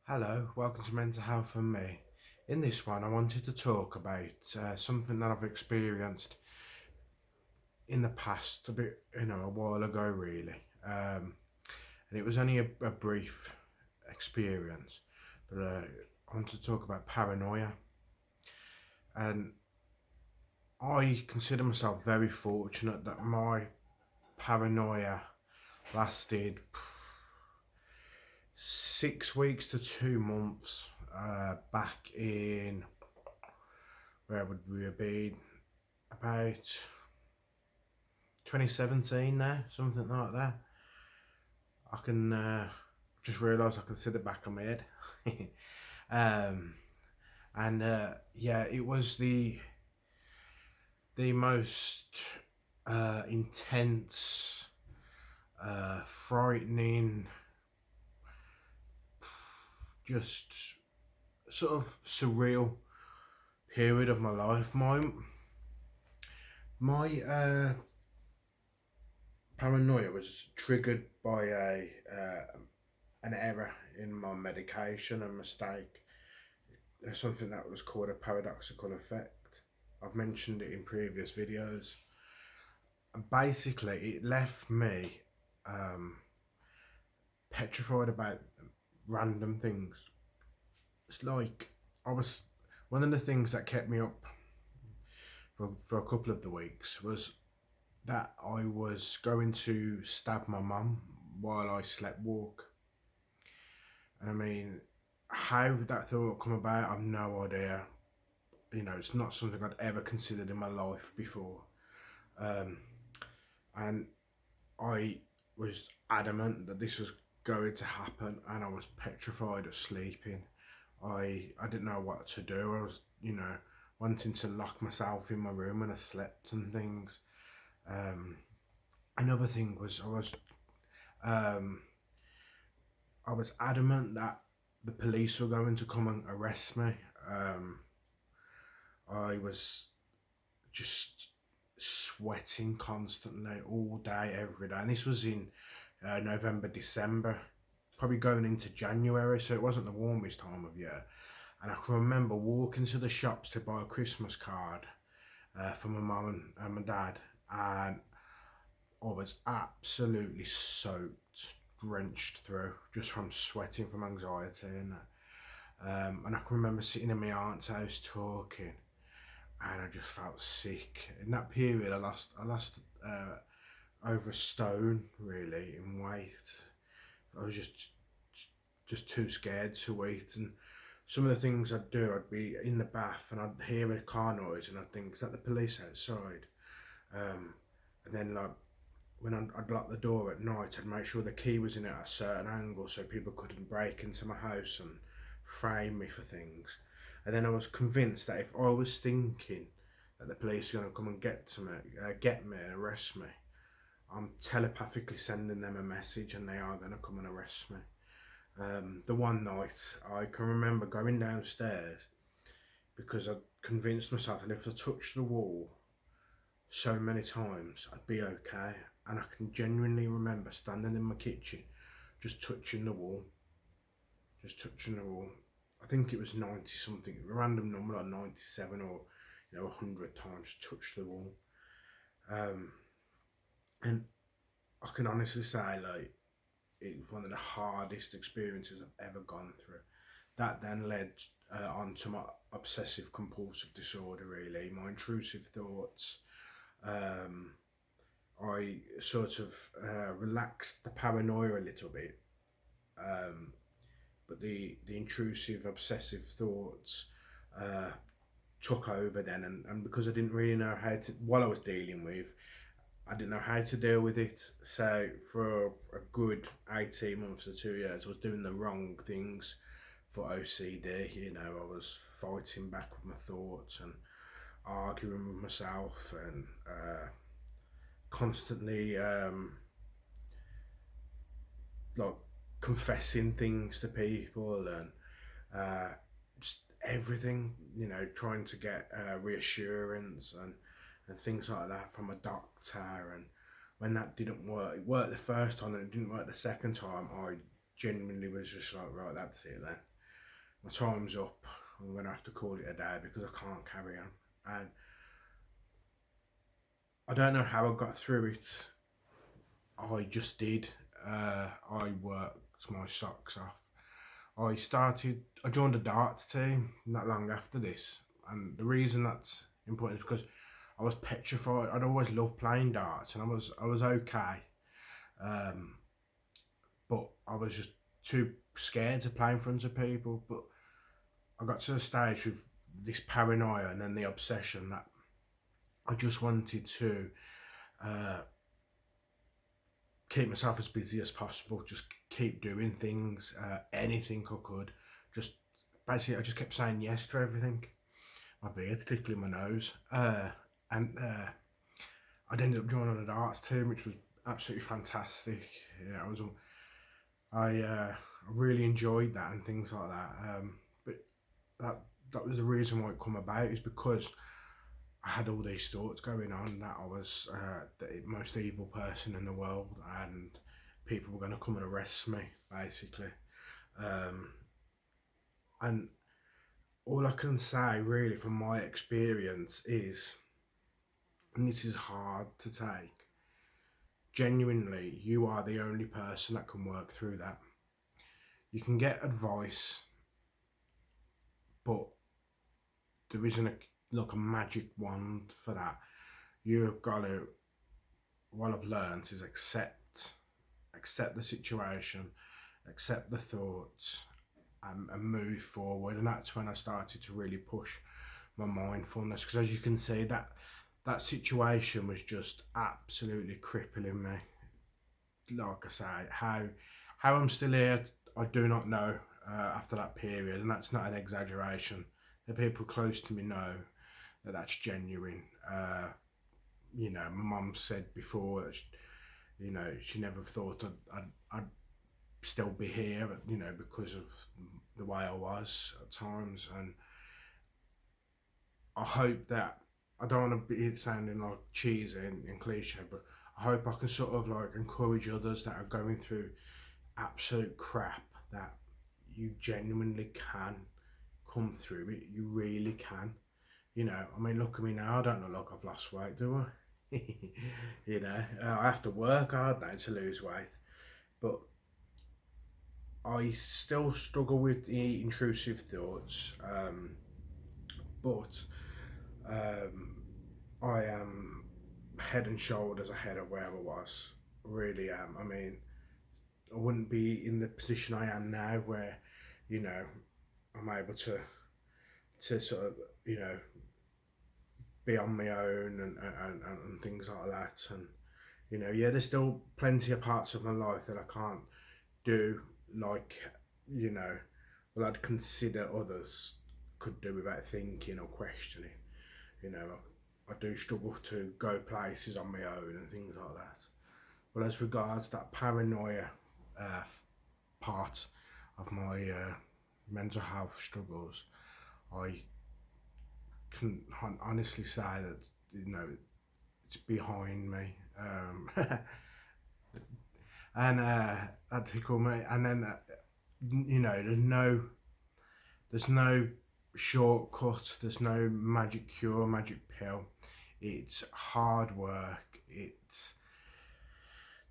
Hello, welcome to Mental Health and Me. In this one, I wanted to talk about something that I've experienced in the past, a while ago, really. And it was only a brief experience, but I want to talk about paranoia. And I consider myself very fortunate that my paranoia lasted 6 weeks to 2 months back in, where would we have been? About 2017 now, something like that. I can just realise I can sit it back on my head. um, and yeah, it was the most intense, frightening, just sort of surreal period of my life. My paranoia was triggered by a an error in my medication, a mistake. Something that was called a paradoxical effect. I've mentioned it in previous videos. And basically, it left me um, petrified about random things. It's like I was one of the things that kept me up for a couple of the weeks was that I was going to stab my mum while I slept walk. And I mean, how that thought come about, I've no idea. It's not something I'd ever considered in my life before. Um, and I was adamant that this was going to happen, and I was petrified of sleeping. I didn't know what to do. I was, wanting to lock myself in my room when I slept and things. Um, Another thing was um, I was adamant that the police were going to come and arrest me. I was just sweating constantly all day, every day. And this was in November, December, probably going into January, so it wasn't the warmest time of year. And I can remember walking to the shops to buy a Christmas card for my mum and my dad, and I was absolutely soaked, drenched through, just from sweating from anxiety. And I can remember sitting in my aunt's house talking, and I just felt sick. In that period, I lost over a stone really in weight. I was just too scared to eat. And some of the things I'd do, I'd be in the bath and I'd hear a car noise and I'd think, is that the police outside? And then like when I'd lock the door at night, I'd make sure the key was in at a certain angle so people couldn't break into my house and frame me for things. And then I was convinced that if I was thinking that the police are going to come and get me and arrest me, I'm telepathically sending them a message and they are going to come and arrest me. The one night I can remember going downstairs because I convinced myself that if I touched the wall so many times I'd be okay. And I can genuinely remember standing in my kitchen just touching the wall. Just touching the wall. I think it was 90 something, a random number like 97 or 100 times touched the wall. And I can honestly say, like, it was one of the hardest experiences I've ever gone through. That then led on to my obsessive compulsive disorder, really, my intrusive thoughts. I sort of relaxed the paranoia a little bit, but the intrusive obsessive thoughts uh, took over then, and because I didn't really know how to, what I was dealing with, I didn't know how to deal with it. So for a good 18 months to 2 years, I was doing the wrong things for OCD. I was fighting back with my thoughts and arguing with myself and constantly like confessing things to people and just everything, trying to get reassurance and things like that from a doctor. And when that didn't work, it worked the first time and it didn't work the second time, I genuinely was just like, right, that's it then. my time's up. I'm gonna have to call it a day because I can't carry on. And I don't know how I got through it. I just did. I worked my socks off. I joined a darts team not long after this. And the reason that's important is because I was petrified. I'd always loved playing darts and I was okay. Um, but I was just too scared to play in front of people. But I got to the stage with this paranoia and then the obsession that I just wanted to uh, keep myself as busy as possible, just keep doing things, anything I could. Just basically, I just kept saying yes to everything. My beard tickling my nose, and I'd ended up joining the darts team, which was absolutely fantastic. Yeah, I really enjoyed that and things like that. But that that was the reason why it come about, is because I had all these thoughts going on that I was the most evil person in the world, and people were going to come and arrest me, basically. Um, and all I can say, really, from my experience, is, and this is hard to take, genuinely, you are the only person that can work through that. You can get advice, but there isn't like a magic wand for that. You've got to, what I've learned is accept the situation, accept the thoughts, and move forward. And that's when I started to really push my mindfulness, because as you can see, that situation was just absolutely crippling me. Like I say, how I'm still here, I do not know. After that period, and that's not an exaggeration. The people close to me know that that's genuine. My mum said before that she never thought I'd still be here, because of the way I was at times. And I hope that, I don't want to be sounding like cheesy and cliche, but I hope I can sort of like encourage others that are going through absolute crap, that you genuinely can come through it. You really can. I mean, look at me now. I don't look like I've lost weight, do I? I have to work hard now to lose weight, but I still struggle with the intrusive thoughts. But um, I am head and shoulders ahead of where I was. Really am. I mean, I wouldn't be in the position I am now, where you know I'm able to sort of be on my own, and things like that. And yeah, there's still plenty of parts of my life that I can't do, like you know well, I'd consider others could do without thinking or questioning. I do struggle to go places on my own and things like that. But as regards that paranoia uh, part of my mental health struggles, I can honestly say that it's behind me, and that tickled me. And then there's no shortcut. There's no magic cure, magic pill. It's hard work. It's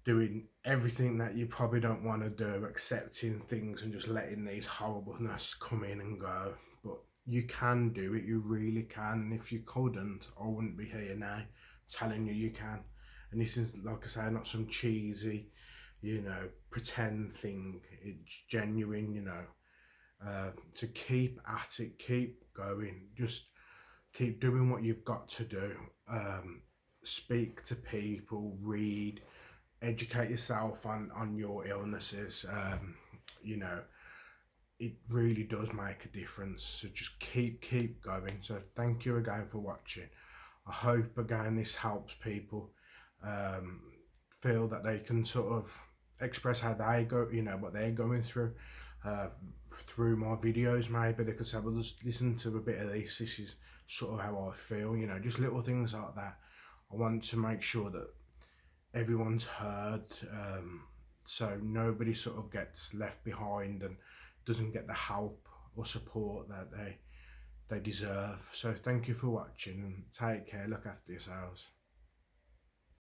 doing everything that you probably don't want to do, accepting things and just letting these horribleness come in and go. But you can do it, you really can. And if you couldn't, I wouldn't be here now telling you can. And this is, like I say, not some cheesy, pretend thing. It's genuine, to keep at it, keep going, just keep doing what you've got to do. Speak to people, read, educate yourself on your illnesses. It really does make a difference. So just keep going. So thank you again for watching. I hope again this helps people um, feel that they can sort of express how they go, what they're going through. Uh, Through my videos, maybe they could say, well, just listen to a bit of this. This is sort of how I feel. Just little things like that. I want to make sure that everyone's heard, so nobody sort of gets left behind and doesn't get the help or support that they deserve. So thank you for watching. Take care. Look after yourselves.